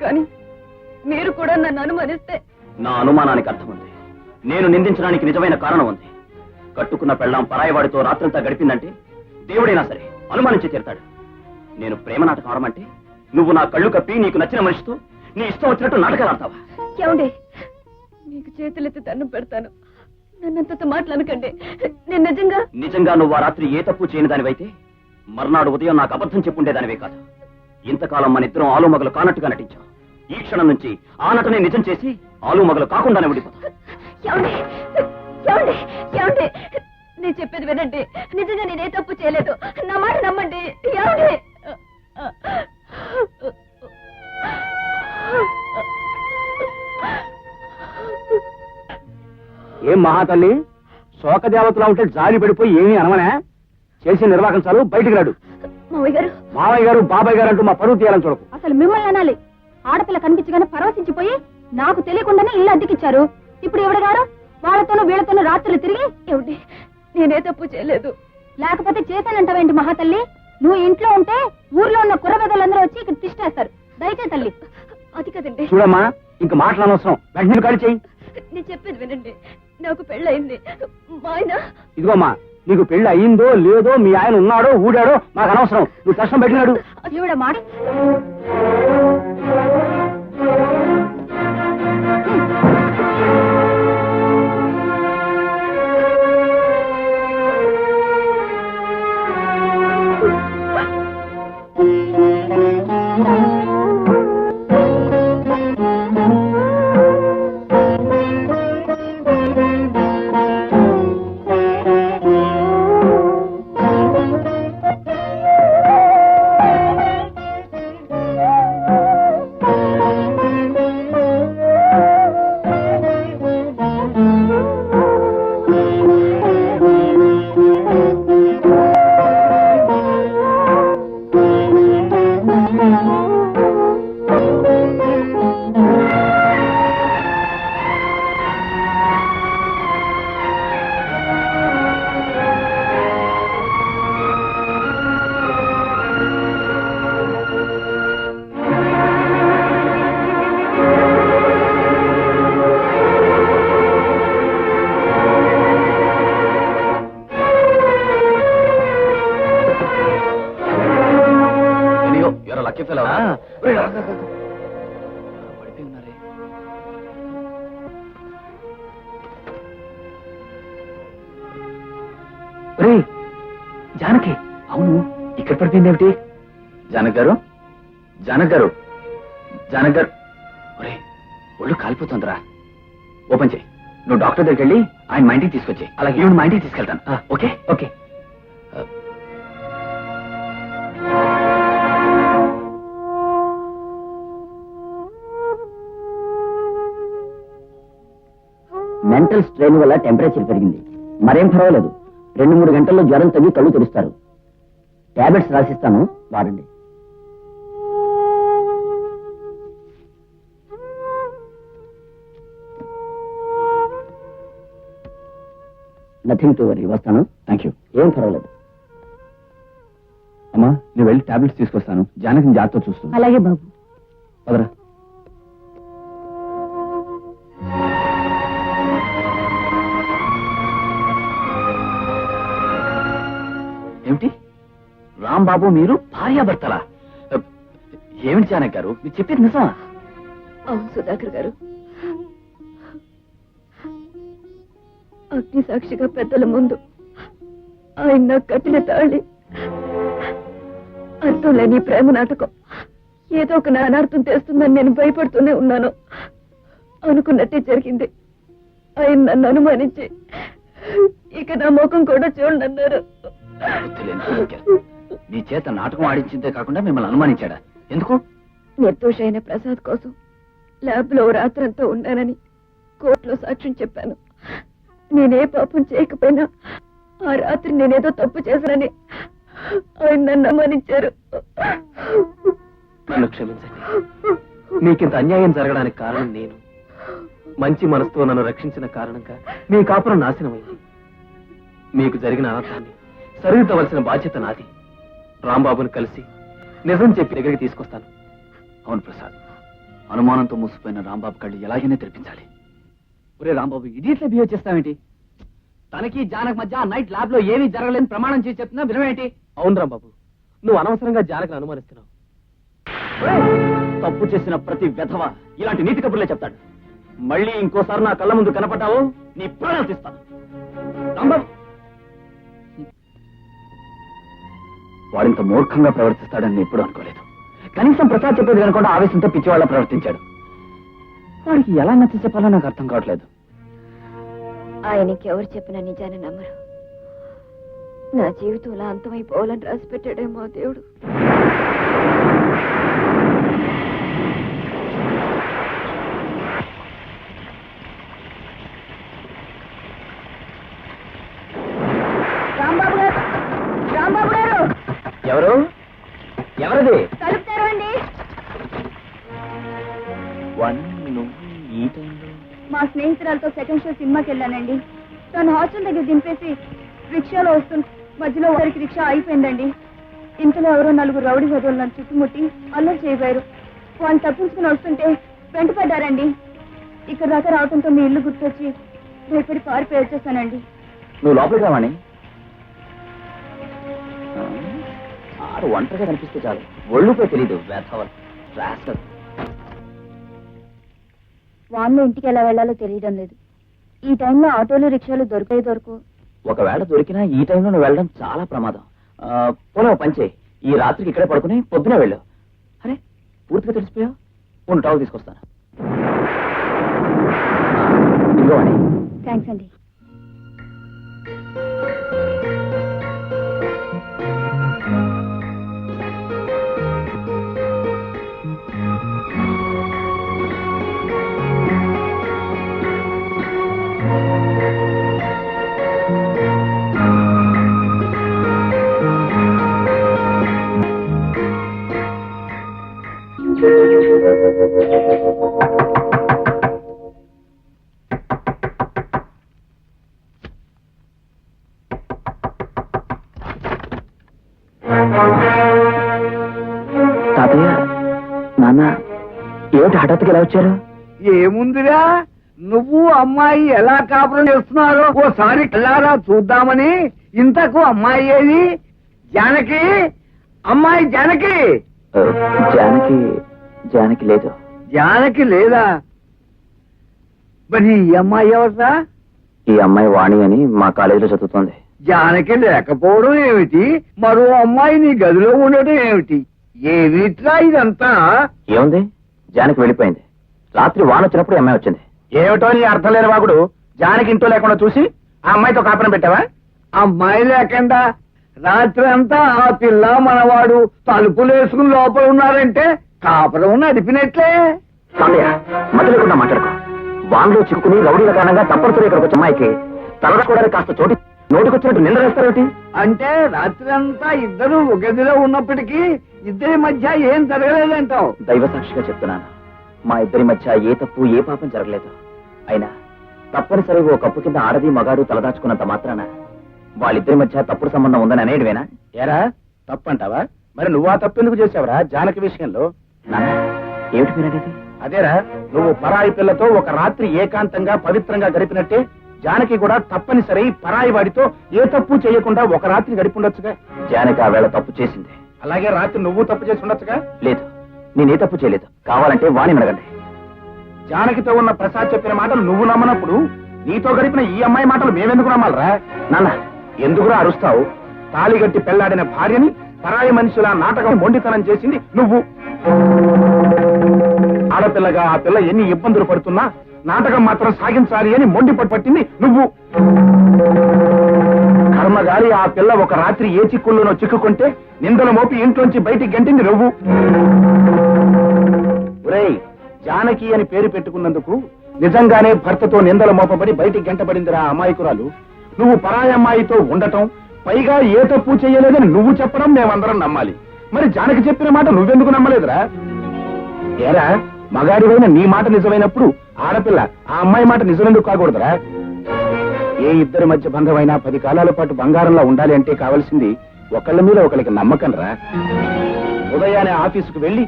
కానీ మీరు కూడా నన్ను అనుమానిస్తే? నా అనుమానానికి అర్థం ఉంది. నేను నిందించడానికి నిజమైన కారణం ఉంది. కట్టుకున్న పెళ్ళాం పరాయవాడితో రాత్రంతా గడిపిందంటే దేవుడైనా సరే అనుమానించి తీరుతాడు. నేను ప్రేమ నాటకం ఆడమంటే నువ్వు నా కళ్ళు కప్పి నీకు నచ్చిన మనిషితో నీ ఇష్టం వచ్చినట్టు నాటకాలు ఆడతావా? ఏమండి, మీకు చేతులెత్తి దండం పెడతాను, నన్నంతతో మాట్లాడకండి. నేను నిజంగా నువ్వు ఆ రాత్రి ఏ తప్పు చేయని దానివైతే మర్నాడు ఉదయం నాకు అబద్ధం చెప్పుండేదానివే కాదు. ఇంతకాలం మన ఇద్దరం ఆలుమగలు కానట్టుగా నటించాం. ఈ క్షణం నుంచి ఆ నటనే నిజం చేసి ఆలుమగలు కాకుండానే ఉండిపోతాం. నేను చెప్పేది వినండి. నిజంగా నేనే తప్పు చేయలేదు. నా మాట నమ్మండి. ఏమండి? ఏం మహాతల్లి, శోకదేవతలా ఉంటే జాలి పడిపోయి ఏమీ అనమనే? చేసిన నిర్వాహకం చాలు, బయటికి రాడు. మావయ్య గారు బాబాయ్ గారు అంటూ మా పరువు తీయాలని చూడకు. అసలు మిమ్మల్ని అనాలి. ఆడపిల్ల కనిపించగానే పరవశించిపోయి నాకు తెలియకుండానే ఇల్లు అద్దెకిచ్చారు. ఇప్పుడు ఎవడ గారు వాళ్ళతోనూ వీళ్ళతోనూ రాత్రులు తిరిగి ఏమిటి? నేనే తప్పు చేయలేదు. లేకపోతే చేశానంటావేంటి మహాతల్లి? నువ్వు ఇంట్లో ఉంటే ఊర్లో ఉన్న కుర్రబెదలందరూ వచ్చి ఇక్కడ తిష్టేస్తారు. దయచే తల్లి. అది కదండి. చూడమ్మా, ఇంక మాట్లాడనవసరం, వెంటనే ఖాళీ చెయ్యి. నేను చెప్పేది వినండి. నాకు పెళ్ళయింది. మా ఆయన ఇదిగోమ్మా, నీకు పెళ్లి అయ్యిందో లేదో, మీ ఆయన ఉన్నాడో ఊడాడో మాకు అనవసరం. నువ్వు కష్టం పెట్టినాడు. ఈవిడ మాట జానకి. అవును, ఇక్కడ పడిపోయింది ఏమిటి? జానక్ గారు, జానక్ గారు, జానక్ గారు. ఒరే, ఒళ్ళు కాలిపోతుందిరా. ఓపెన్ చేయి. నువ్వు డాక్టర్ దగ్గరికి వెళ్ళి ఆయన మా ఇంటికి తీసుకొచ్చి, అలాగే ఈవిడ మా ఇంటికి తీసుకెళ్తాను. Okay okay. మెంటల్ స్ట్రెయిన్ వల్ల టెంపరేచర్ పెరిగింది. మరేం పర్వాలేదు. 2-3 గంటల్లో జ్వరం తగ్గి కళ్ళు తెరుస్తారు. టాబ్లెట్స్ రాసిస్తాను, వాడండి. Nothing to worry. వస్తాను. Thank you. ఏం పర్వాలేదు. అమ్మా, నేను వెళ్ళి టాబ్లెట్స్ తీసుకొస్తాను. జానకిని జాగ్రత్త చూస్తాను. అలాగే బాబు. పదరా. ఏమిటి రాంబాబు, మీరు భార్యాభర్తలా? ఏమిటి జానక్ గారు, మీరు చెప్పేది నిజమా? అవును సుధాకర్ గారు. అగ్ని సాక్షిగా పెద్దల ముందు ఆయన నాకు కట్టిన తాళి. అర్థం లేని ప్రేమ నాటకం ఏదో ఒక నానార్థం తెస్తుందని నేను భయపడుతూనే ఉన్నాను. అనుకున్నట్టే జరిగింది. ఆయన నన్ను అనుమానించి ఇక నా ముఖం కూడా చూడన్నారు. నీ చేత నాటకం ఆడించిందే కాకుండా మిమ్మల్ని అనుమానించాడా? ఎందుకు? నిర్దోషైన ప్రసాద్ కోసం ల్యాబ్ లో రాత్రంతా ఉన్నానని కోర్టులో సాక్ష్యం చెప్పాను. నేనే పాపం చేయకపోయినా ఆ రాత్రి నేనేదో తప్పు చేశానని ఆయన నన్ను అనుమానించారు. నన్ను క్షమించండి. మీకింత అన్యాయం జరగడానికి కారణం నేను. మంచి మనసుతో నన్ను రక్షించిన కారణంగా మీ కాపురం నాశనమైంది. మీకు జరిగిన అనర్థాన్ని సరిదిద్దవలసిన బాధ్యత నాది. రాంబాబుని కలిసి నిజం చెప్పి దగ్గరికి తీసుకొస్తాను. అవును ప్రసాద్, అనుమానంతో మూసిపోయిన రాంబాబు కళ్ళు ఎలాగైనా తెరిపించాలి. ఒరే రాంబాబు, ఇడియట్లే బిహేవ్ చేస్తావేంటి? తనకి జానకి మధ్య నైట్ ల్యాబ్ లో ఏమీ జరగలేని ప్రమాణం చేసి చెప్తున్నా వినవేంటి? అవును రాంబాబు, నువ్వు అనవసరంగా జానకిని అనుమానిస్తున్నావు. తప్పు చేసిన ప్రతి వెధవ ఇలాంటి నీతి కబుర్లే చెప్తాడు. మళ్ళీ ఇంకోసారి నా కళ్ళ ముందు కనపడ్డావు, నీ ప్రాణాలు తీస్తాను. రాంబాబు, వాడింత మూర్ఖంగా ప్రవర్తిస్తాడని ఎప్పుడు అనుకోలేదు. కనీసం ప్రసాద్ చెప్పేది కనుకుండా ఆవేశంతో పిచ్చివాళ్ళ ప్రవర్తించాడు. వాడికి ఎలా నచ్చ చెప్పాలో నాకు అర్థం కావట్లేదు. ఆయనకి ఎవరు చెప్పినా నిజాన్ని నమ్మరు. నా జీవితంలో అంతమైపోవాలని రాసి పెట్టాడేమో దేవుడు. రాంబాబు గారు, రాంబాబు గారు, ఎవరు? ఎవరిది? తలుపు తెరవండి. ఈ టైంలో మా స్నేహితురాలతో సెకండ్ షో సినిమాకి వెళ్ళానండి. తను హాస్టల్ దగ్గర దింపేసి రిక్షాలో వస్తుంది. మధ్యలో ఒకరికి రిక్షా అయిపోయిందండి. ఇంతలో ఎవరో 4 రౌడీ వదలు నన్ను చుట్టుముట్టి అల్లరి చేయబోయారు. వాళ్ళు తప్పించుకుని వస్తుంటే వెంటపడ్డారండి. ఇక్కడ దాకా రావడంతో మీ ఇల్లు గుర్తొచ్చి భయపడి పారిపోయి వచ్చేసానండి. నువ్వు లోపలికి రావాణి. ఆడు ఒంటరిగా కనిపిస్తే చాలు, ఒళ్ళుపై తెలీదు. వాన్లో ఇంటికి ఎలా వెళ్లాలో తెలియడం లేదు. ఈ టైంలో ఆటోలు రిక్షాలు దొరకవు. ఒకవేళ దొరికినా ఈ టైంలో నువ్వు వెళ్ళడం చాలా ప్రమాదం. పోలే పంచే, ఈ రాత్రికి ఇక్కడే పడుకుని పొద్దునే వెళ్ళు. అరే, పూర్తిగా తెలిసిపోయావు. కొన్ని టవల్ తీసుకొస్తాను. ఇదిగోండి. థ్యాంక్స్ అండి. తాతయ్య, నాన్న, ఏమిటి హఠాత్తుగా ఎలా వచ్చారు? ఏముందిరా, నువ్వు అమ్మాయి ఎలా కాపురం చేస్తున్నారో ఓసారి కళ్ళారా చూద్దామని. ఇంతకు అమ్మాయి ఏది? జానకి, అమ్మాయి జానకి. జానకి లేదు. జానకి లేదా? మరి ఈ అమ్మాయి ఎవరా? ఈ అమ్మాయి వాణి అని మా కాలేజీలో చదువుతోంది. జానకి లేకపోవడం ఏమిటి? మరో అమ్మాయి నీ గదిలో ఉండటం ఏమిటి? ఏమిట్రా ఇదంతా? ఏముంది, జానకి వెళ్ళిపోయింది. రాత్రి వాన వచ్చినప్పుడు ఈ అమ్మాయి వచ్చింది. ఏమిటో నీ అర్థం లేని వాగుడు. జానకి ఇంట్లో లేకుండా చూసి ఆ అమ్మాయితో కాపురం పెట్టావా? అమ్మాయి లేకుండా రాత్రి అంతా ఆ పిల్ల మనవాడు తలుపులు వేసుకుని లోపల ఉన్నారంటే కాపురం నడిపినట్లే. మధ్య లేకుండా మాట్లాడుకో. వాన్లో చిక్కుకుని రౌడీల కారణంగా తప్పనిసరి ఇక్కడికి వచ్చే అమ్మాయికి తలరాసుకోవడానికి కాస్త చోటు నోటికొచ్చినట్టు నింద వేస్తారేమిటి? అంటే రాత్రి అంతా ఇద్దరు ఒక గదిలో ఉన్నప్పటికీ ఇద్దరి మధ్య ఏం జరగలేదంటావు? దైవ సాక్షిగా చెప్తున్నాను, మా ఇద్దరి మధ్య ఏ తప్పు ఏ పాపం జరగలేదు. అయినా తప్పనిసరిగా ఓ కప్పు కింద ఆడది మగాడు తలదాచుకున్నంత మాత్రాన వాళ్ళిద్దరి మధ్య తప్పుడు సంబంధం ఉందని అనేటివేనా? ఏరా, తప్పంటావా? మరి నువ్వు ఆ తప్పు ఎందుకు చేసావురా జానకి విషయంలో? నాన్న, ఏమిటి మీరనేది? అదేరా, నువ్వు పరాయి పిల్లతో ఒక రాత్రి ఏకాంతంగా పవిత్రంగా గడిపినట్టే జానకి కూడా తప్పనిసరి పరాయి వాడితో ఏ తప్పు చేయకుండా ఒక రాత్రి గడిపుండొచ్చుగా. జానకి ఆ వేళ తప్పు చేసింది. అలాగే రాత్రి నువ్వు తప్పు చేసి ఉండొచ్చుగా. లేదు, నేనే తప్పు చేయలేదు. కావాలంటే వాణిని అడగండి. జానకితో ఉన్న ప్రసాద్ చెప్పిన మాటలు నువ్వు నమ్మనప్పుడు నీతో గడిపిన ఈ అమ్మాయి మాటలు మేమెందుకు నమ్మాలరా? నాన్న, ఎందుకురా అరుస్తావు? తాళిగట్టి పెళ్లాడిన భార్యని పరాయి మనుషుల నాటకం మొండితనం చేసింది నువ్వు. ఆడపిల్లగా ఆ పిల్ల ఎన్ని ఇబ్బందులు పడుతున్నా నాటకం మాత్రం సాగించాలి అని మొండి పట్టింది నువ్వు. కర్మగాలి ఆ పిల్ల ఒక రాత్రి ఏ చిక్కుల్లోనో చిక్కుకుంటే నిందల మోపి ఇంట్లోంచి బయటికి గంటింది నువ్వు. ఒరేయ్, జానకి అని పేరు పెట్టుకున్నందుకు నిజంగానే భర్తతో నిందల మోపబడి బయటికి గంటబడిందిరా అమాయకురాలు. నువ్వు పరాయి అమ్మాయితో ఉండటం, పైగా ఏ తప్పు చేయలేదని నువ్వు చెప్పడం మేమందరం నమ్మాలి. మరి జానకి చెప్పిన మాట నువ్వెందుకు నమ్మలేదురా? ఏరా, మగాడివైన నీ మాట నిజమైనప్పుడు ఆడపిల్ల ఆ అమ్మాయి మాట నిజమెందుకు కాకూడదురా? ఏ ఇద్దరి మధ్య బంధమైనా 10 కాలాల పాటు బంగారంలా ఉండాలి అంటే కావాల్సింది ఒకళ్ళ మీద ఒకరికి నమ్మకం రా. ఉదయాన్నే ఆఫీసుకు వెళ్లి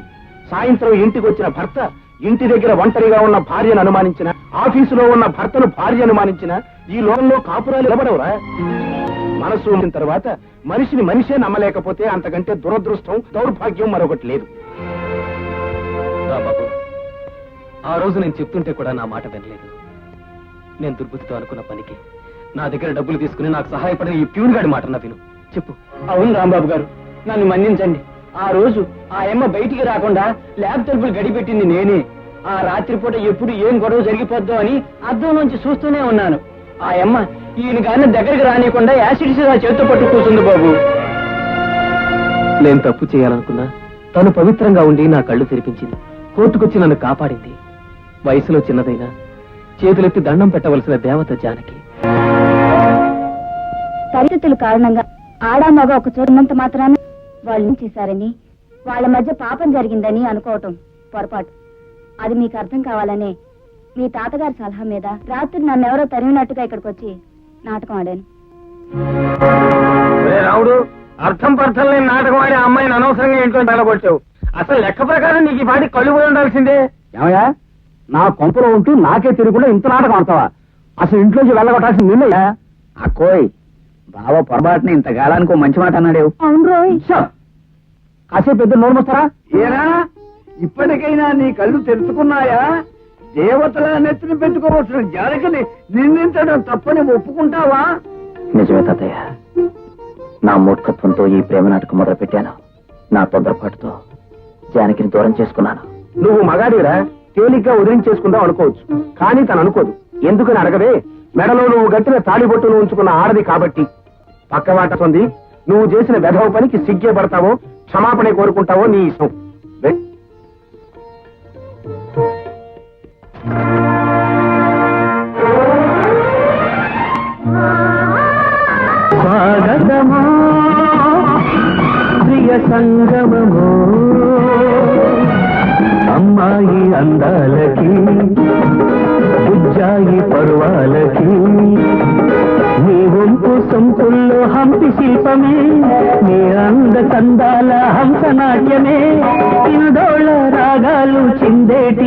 సాయంత్రం ఇంటికి వచ్చిన భర్త ఇంటి దగ్గర ఒంటరిగా ఉన్న భార్యను అనుమానించిన, ఆఫీసులో ఉన్న భర్తను భార్య అనుమానించిన ఈ లోకంలో కాపురాలు నిలబడవురా. మనసు ఉన్న తర్వాత మనిషిని మనిషే నమ్మలేకపోతే అంతకంటే దురదృష్టం, దౌర్భాగ్యం మరొకటి లేదు. బాబు, ఆ రోజు నేను చెప్తుంటే కూడా నా మాట వినలేదు. నేను దుర్బుద్ధితో అనుకున్న పనికి నా దగ్గర డబ్బులు తీసుకుని నాకు సహాయపడిన ఈ ప్యూన్ గాడి మాట నా విను. చెప్పు. అవును రాంబాబు గారు, నన్ను మన్నించండి. ఆ రోజు ఆ అమ్మ బయటికి రాకుండా ల్యాబ్ తలుపులు గడిపెట్టింది నేనే. ఆ రాత్రిపూట ఎప్పుడు ఏం గొడవ జరిగిపోద్దో అని అద్దం నుంచి చూస్తూనే ఉన్నాను. ఆ అమ్మ ఈయన గారిని దగ్గరికి రానియకుండా యాసిడ్స్ చేతితో పట్టు కూర్చుంది బాబు. నేను తప్పు చేయాలనుకున్నా తను పవిత్రంగా ఉండి నా కళ్ళు తెరిపించింది. కోర్టుకొచ్చి నన్ను కాపాడింది. వయసులో చిన్నదైనా చేతులెత్తి దండం పెట్టవలసిన దేవత జానకి. పరిస్థితుల కారణంగా ఆడా మగ ఒక చోట ఉన్నంత మాత్రాన వాళ్ళు ఏం చేశారని, వాళ్ళ మధ్య పాపం జరిగిందని అనుకోవటం పొరపాటు. అది మీకు అర్థం కావాలనే మీ తాతగారి సలహా మీద రాత్రి నన్నెవరో తరిమినట్టుగా ఇక్కడికి వచ్చి నాటకం ఆడాను. రావుడు, అర్థం పర్థం లేని నాటకం ఆడి ఆ అమ్మాయిని అనవసరంగా ఇంట్లో తలగొచ్చావు. అసలు లెక్క ప్రకారం నీకు ఈ పాటి కళ్ళు పోయి ఉండాల్సిందే. ఏమయ్యా, నా కొంపలో ఉంటూ నాకే తిరుగుకుండా ఇంత నాటకం ఆడతావా? అసలు ఇంట్లోంచి వెళ్ళగొట్టాల్సింది నిన్నయ్యా. అక్కోయ్, బావ పొరపాటుని ఇంతకాలానికి మంచి మాట అన్నాడు. అవును రోయ్. కాసేపు పెద్ద నోరు మోస్తారా? ఏనా ఇప్పటికైనా నీ కళ్ళు తెరుచుకున్నాయా? దేవతల నెత్తిని పెట్టుకోవచ్చిన జానకిని నిందించడం తప్పని ఒప్పుకుంటావా? నిజమే తాతయ్య, నా మూర్ఖత్వంతో ఈ ప్రేమ నాటకం మొదలు పెట్టాను. నా తొందరపాటుతో జానకిని దూరం చేసుకున్నాను. నువ్వు మగాడిరా, తేలిగ్గా వదిలించేసుకుందాం అనుకోవచ్చు. కానీ తను అనుకోదు. ఎందుకని అడగవే? మెడలో నువ్వు గట్టిన తాళిబొట్టును ఉంచుకున్న ఆడది కాబట్టి. పక్కవాట సొంది నువ్వు చేసిన వెధవ పనికి సిగ్గే పడతావో, క్షమాపణ కోరుకుంటావో నీ ఇష్టం. స్వాగతమో ప్రియ సంగమమో, అమ్మాయి అందాలకి ఉజ్జాయి పర్వాలకి, నీ వంపు సొంపుల్లో హంపి శిల్పమే, నీ అంద చందాల హంసనాట్యమే, ఇందోళ రాగాలు చిందేట